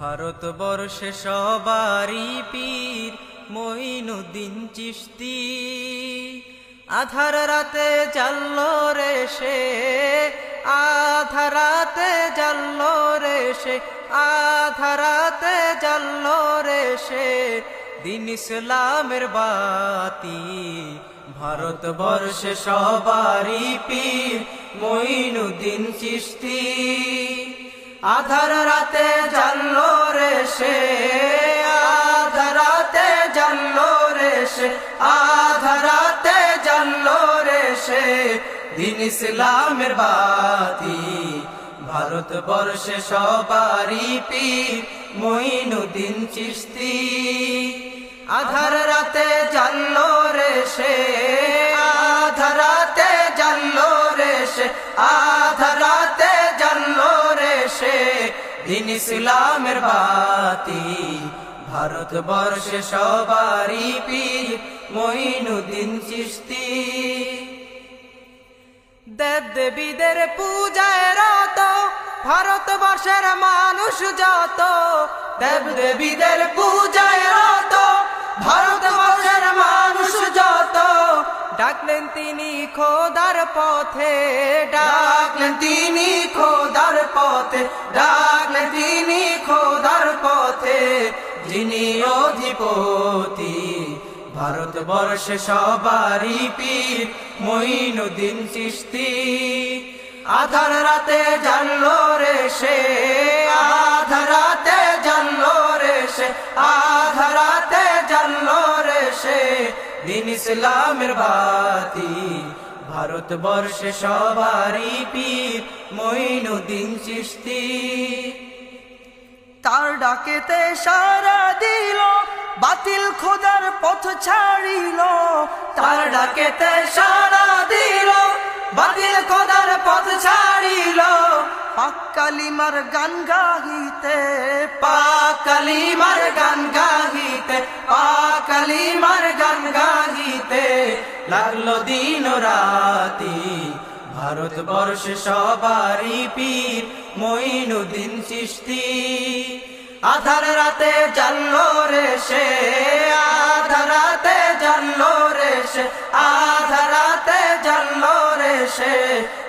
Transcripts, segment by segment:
ভারতবর্ষে সবারই পীর মঈনুদ্দিন চিশতি। আধার রাতে জ্বাললো রে সে, আধার রাতে জ্বাললো রে সে, আধার রাতে জ্বাললো রে সে দিন ইসলামের বাতি। ভারতবর্ষে সবারই পীর মঈনুদ্দিন চিশতি। আধার রাতে জ্বাললো রে সে, আধার রাতে জ্বাললো রে সে, আধার রাতে জ্বাললো রে সে দিন ইসলামের বাতি। ভারতবর্ষে সবারই পীর মঈনুদ্দিন চিশতি। আধার রাতে জ্বাললো রে সে, আধার রাতে জ্বাললো রে সে, আধার রাতে জ্বাললো রে সে দিন ইসলামের বাতি। ভারতবর্ষে সবারই পীর মঈনুদ্দিন চিশতি। দেব দেবীদের পূজায় রত ভারতবর্ষের মানুষ যত, দেব দেবীদের পূজায় রত ভারতবর্ষের মানুষ যত, ডাকলেন তিনি খোদার পথে, ডাকলেন তিনি খোদার পথে, ডাকলেন তিনি খোদার পথে যিনি অধিপতি। ভারতবর্ষে সবারই পীর মঈনুদ্দিন চিশতি। আধার রাতে জ্বাললো রে সে, আধার রাতে জ্বাললো রে সে, আধার রাতে জ্বাললো রে সে দিন ইসলামের বাতি। ভারতবর্ষে সবারই পীর মঈনুদ্দিন চিশতি। তার ডাকেতে সারা দিল, বাতিল খোদার পথ ছাড়িল। তার ডাকেতে সারা দিল, বাতিল খোদার পথ ছাড়িল। পাক কালিমার গান গাহিতে, পাক কালিমার গান গাহিতে, পাক কালিমার গান গাহিতে লাগলো দিন রাতি। ভারতবর্ষে সবারই পীর মঈনুদ্দিন চিশতি। আধার রাতে জ্বাললো রে সে, আধার রাতে জ্বাললো রে সে, আধার রাতে জ্বাললো রে সে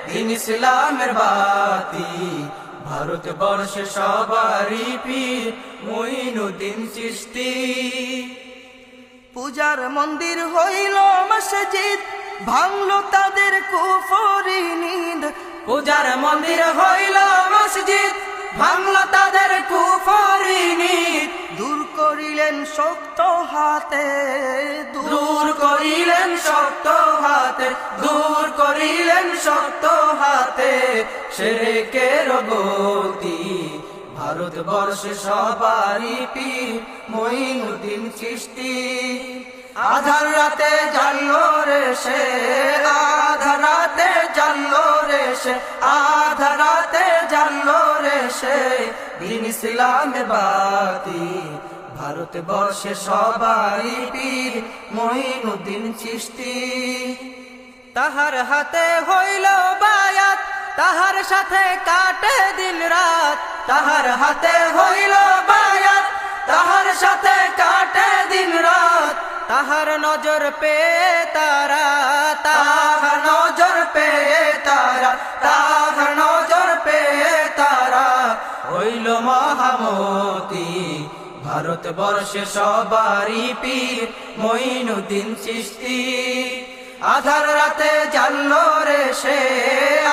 দিন ইসলামের বাতি। ভারতবর্ষে সবারই পীর মঈনুদ্দিন চিশতি। পূজার মন্দির হইল মসজিদ, ভাঙলো তাদের কুফরি নিদ। পূজার মন্দির হইল মসজিদ, ভাঙলো তাদের কুফরি নিদ। দূর করিলেন শক্ত হাতে, দূর করিলেন শক্ত হাতে, দূর করিলেন শক্ত হাতে শিরকের গতি। ভারতবর্ষে সবারই পীর মঈনুদ্দিন চিশতি। আধার রাতে জ্বাললো রে সে, আধার রাতে জ্বাললো রে সে, আধার রাতে জ্বাললো রে সে দিন ইসলামের বাতি। ভারতবর্ষে সবারই পীর মঈনুদ্দিন চিশতি। তাহার হাতে হইল বায়াত, তাহার সাথে কাটে দিন রাত। তাহার হাতে হইল বায়াত, তাহার সাথে কাটে দিন রাত। তাহার নজর পে তারা, তাহার নজর পে তারা, তাহার নজর পে তারা হইল মহামতি। ভারতবর্ষে সবারই পীর মঈনুদ্দিন চিশতি। আধার রাতে জ্বাললো রে সে,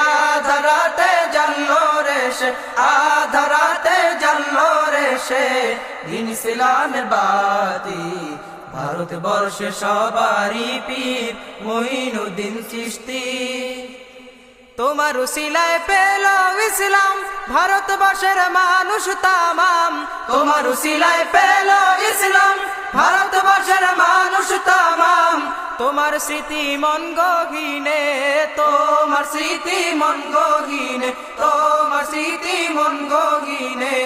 আধার রাতে জ্বাললো রে সে, আধার রাতে জ্বাললো রে সে দিন ইসলামের বাতি। ভারতবর্ষে সবারই পীর মঈনুদ্দিন চিশতি। তোমার উসিলায় পেল ইসলাম ভারতবর্ষের মানুষ তামাম। তোমার উসিলায় পেল ইসলাম ভারতবর্ষের মানুষ তামাম। তোমার স্মৃতি মন গহীনে, তোমার স্মৃতি মন গহীনে, তোমার স্মৃতি মন গহীনে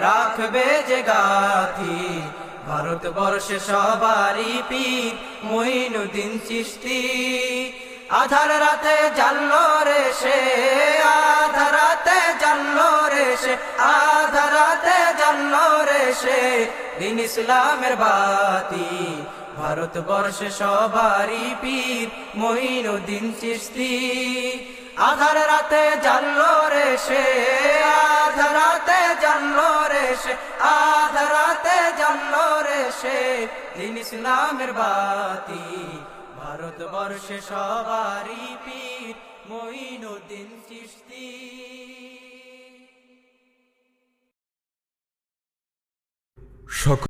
রাখবে যে গাথি। ভারতবর্ষে সবারই পীর মঈনুদ্দিন চিশতি। আধার রাতে জ্বাললো রে সে, আধার রাতে জ্বাললো রে সে, আধার রাতে জ্বাললো সে দিন ইসলামের বাতি। ভারতবর্ষে সবারই পীর মঈনুদ্দিন চিশতি। আধার রাতে জানলো রে সে, আধার রাতে জানলো রে সে, আধার রাতে জানলো রে সে দিন ইসলামের বাতি। ভারতবর্ষে সবারই পীর মঈনুদ্দিন চিশতি।